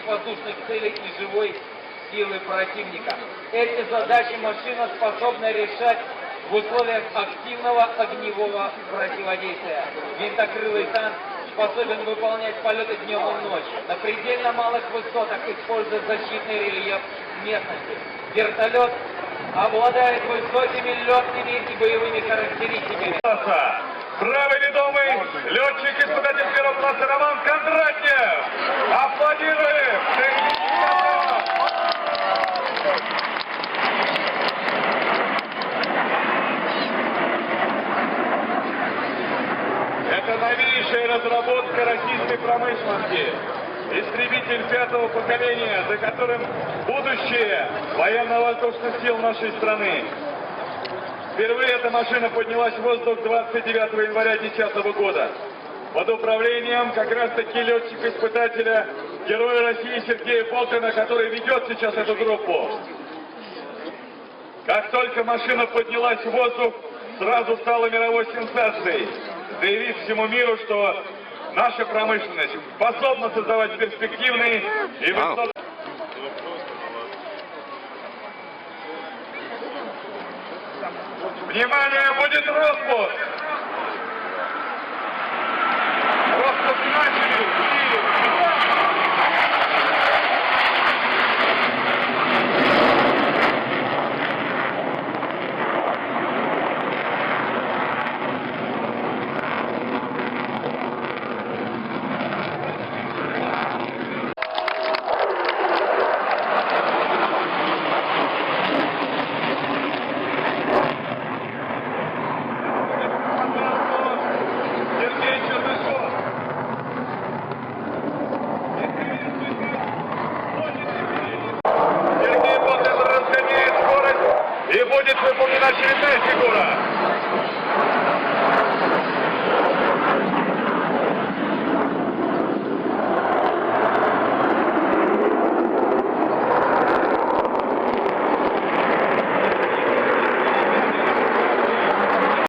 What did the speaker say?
воздушных целей и живой силы противника. Эти задачи машина способна решать в условиях активного огневого противодействия. Винтокрылый танк способен выполнять полеты днем и ночью. На предельно малых высотах используя защитный рельеф местности. Вертолет обладает высокими летными и боевыми характеристиками. Правый ведомый летчик-испытатель первого класса Роман Кондратьев. Аплодируем! Это новейшая разработка российской промышленности. Истребитель пятого поколения, за которым будущее военно-воздушных сил нашей страны. Впервые эта машина поднялась в воздух 29 января 2010 года. Под управлением как раз-таки летчика-испытателя, героя России Сергея Болтина, который ведет сейчас эту группу. Как только машина поднялась в воздух, сразу стала мировой сенсацией, заявив всему миру, что наша промышленность способна создавать перспективные и высокие... Внимание, будет распуск! Распуск начали! И будет выполнена очередная фигура.